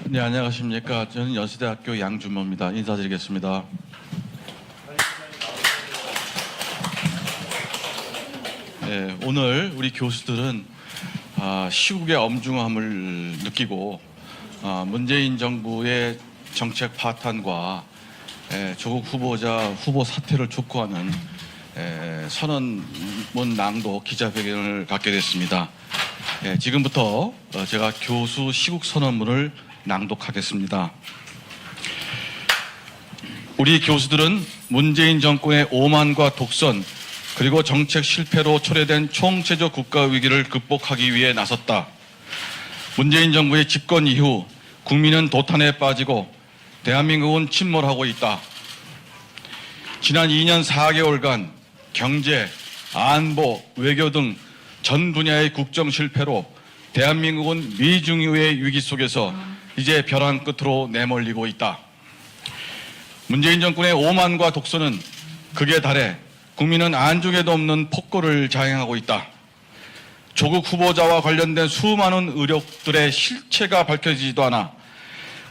네, 안녕하십니까. 저는 연세대학교 양준모입니다. 인사드리겠습니다. 네, 오늘 우리 교수들은 시국의 엄중함을 느끼고 문재인 정부의 정책 파탄과 조국 후보자 후보 사퇴를 촉구하는 선언문 낭독 기자회견을 갖게 됐습니다. 지금부터 제가 교수 시국 선언문을 낭독하겠습니다. 우리 교수들은 문재인 정권의 오만과 독선 그리고 정책 실패로 초래된 총체적 국가 위기를 극복하기 위해 나섰다. 문재인 정부의 집권 이후 국민은 도탄에 빠지고 대한민국은 침몰하고 있다. 지난 2년 4개월간 경제, 안보, 외교 등 전 분야의 국정 실패로 대한민국은 미중유의 위기 속에서 이제 벼랑 끝으로 내몰리고 있다. 문재인 정권의 오만과 독선은 극에 달해 국민은 안중에도 없는 폭거를 자행하고 있다. 조국 후보자와 관련된 수많은 의혹들의 실체가 밝혀지지도 않아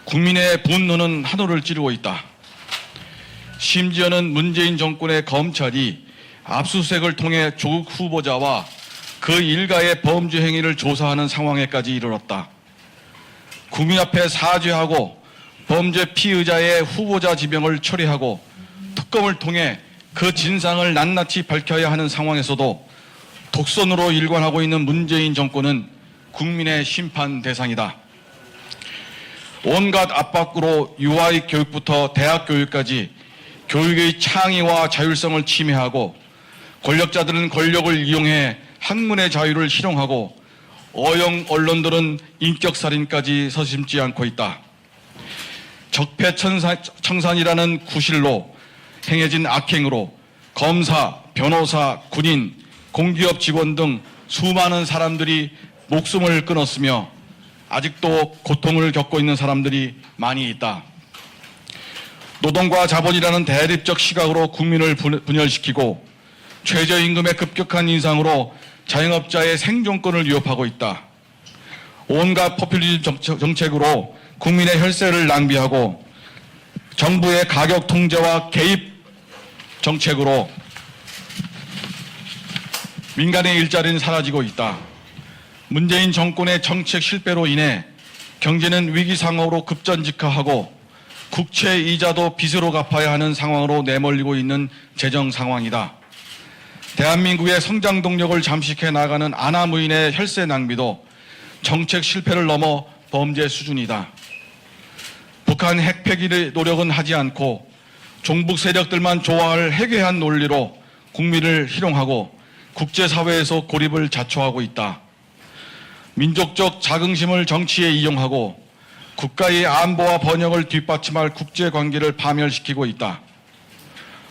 국민의 분노는 하늘을 찌르고 있다. 심지어는 문재인 정권의 검찰이 압수수색을 통해 조국 후보자와 그 일가의 범죄 행위를 조사하는 상황에까지 이르렀다. 국민 앞에 사죄하고 범죄 피의자의 후보자 지명을 처리하고 특검을 통해 그 진상을 낱낱이 밝혀야 하는 상황에서도 독선으로 일관하고 있는 문재인 정권은 국민의 심판 대상이다. 온갖 압박으로 유아의 교육부터 대학 교육까지 교육의 창의와 자율성을 침해하고 권력자들은 권력을 이용해 학문의 자유를 희롱하고 어영 언론들은 인격살인까지 서슴지 않고 있다. 적폐청산이라는 구실로 행해진 악행으로 검사, 변호사, 군인, 공기업 직원 등 수많은 사람들이 목숨을 끊었으며 아직도 고통을 겪고 있는 사람들이 많이 있다. 노동과 자본이라는 대립적 시각으로 국민을 분열시키고 최저임금의 급격한 인상으로 자영업자의 생존권을 위협하고 있다. 온갖 포퓰리즘 정책으로 국민의 혈세를 낭비하고 정부의 가격 통제와 개입 정책으로 민간의 일자리는 사라지고 있다. 문재인 정권의 정책 실패로 인해 경제는 위기 상황으로 급전직하하고 국채 이자도 빚으로 갚아야 하는 상황으로 내몰리고 있는 재정 상황이다. 대한민국의 성장 동력을 잠식해 나가는 아나무인의 혈세 낭비도 정책 실패를 넘어 범죄 수준이다. 북한 핵 폐기의 노력은 하지 않고 종북 세력들만 좋아할 해괴한 논리로 국민을 희롱하고 국제사회에서 고립을 자초하고 있다. 민족적 자긍심을 정치에 이용하고 국가의 안보와 번영을 뒷받침할 국제관계를 파멸시키고 있다.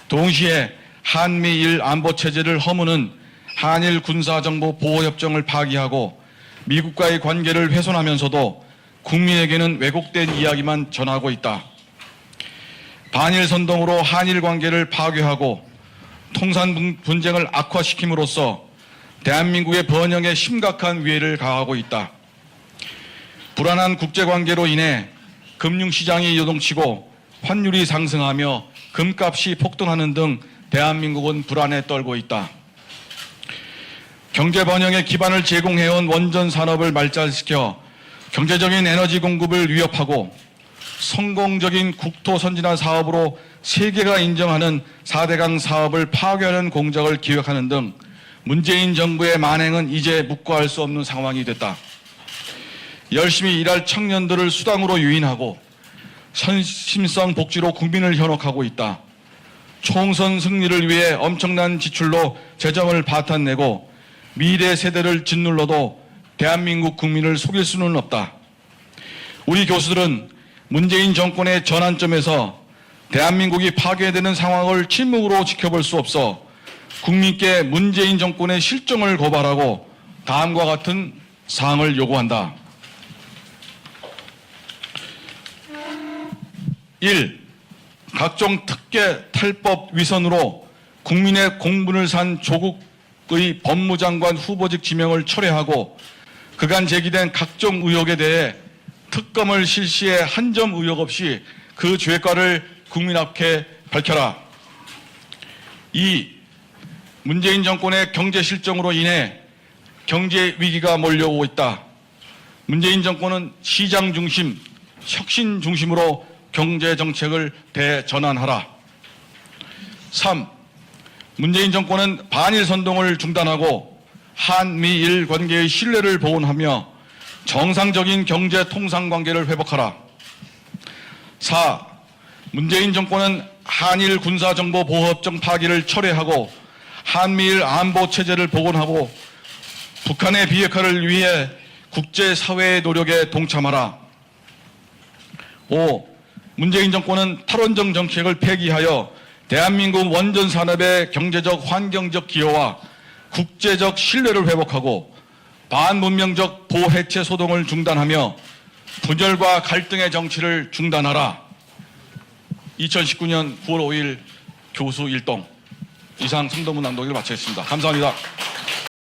동시에 한미일 안보체제를 허무는 한일 군사정보보호협정을 파기하고 미국과의 관계를 훼손하면서도 국민에게는 왜곡된 이야기만 전하고 있다. 반일 선동으로 한일 관계를 파괴하고 통상 분쟁을 악화시킴으로써 대한민국의 번영에 심각한 위해를 가하고 있다. 불안한 국제관계로 인해 금융시장이 요동치고 환율이 상승하며 금값이 폭등하는 등 대한민국은 불안에 떨고 있다. 경제 번영의 기반을 제공해온 원전 산업을 말살시켜 경제적인 에너지 공급을 위협하고 성공적인 국토 선진화 사업으로 세계가 인정하는 4대강 사업을 파괴하는 공작을 기획하는 등 문재인 정부의 만행은 이제 묵과할 수 없는 상황이 됐다. 열심히 일할 청년들을 수당으로 유인하고 선심성 복지로 국민을 현혹하고 있다. 총선 승리를 위해 엄청난 지출로 재정을 파탄내고 미래 세대를 짓눌러도 대한민국 국민을 속일 수는 없다. 우리 교수들은 문재인 정권의 전환점에서 대한민국이 파괴되는 상황을 침묵으로 지켜볼 수 없어 국민께 문재인 정권의 실정을 고발하고 다음과 같은 사항을 요구한다. 1. 각종 특혜 탈법 위선으로 국민의 공분을 산 조국의 법무장관 후보직 지명을 철회하고 그간 제기된 각종 의혹에 대해 특검을 실시해 한 점 의혹 없이 그 죄과를 국민 앞에 밝혀라. 2. 문재인 정권의 경제 실정으로 인해 경제 위기가 몰려오고 있다. 문재인 정권은 시장 중심, 혁신 중심으로 경제 정책을 대전환하라. 3. 문재인 정권은 반일 선동을 중단하고 한미일 관계의 신뢰를 보존하며 정상적인 경제 통상 관계를 회복하라. 4. 문재인 정권은 한일 군사정보보호협정 파기를 철회하고 한미일 안보 체제를 복원하고 북한의 비핵화를 위해 국제사회의 노력에 동참하라. 5. 문재인 정권은 탈원전 정책을 폐기하여 대한민국 원전 산업의 경제적 환경적 기여와 국제적 신뢰를 회복하고 반문명적 보해체 소동을 중단하며 분열과 갈등의 정치를 중단하라. 2019년 9월 5일 교수 일동 이상 성도문 낭독을 마치겠습니다. 감사합니다.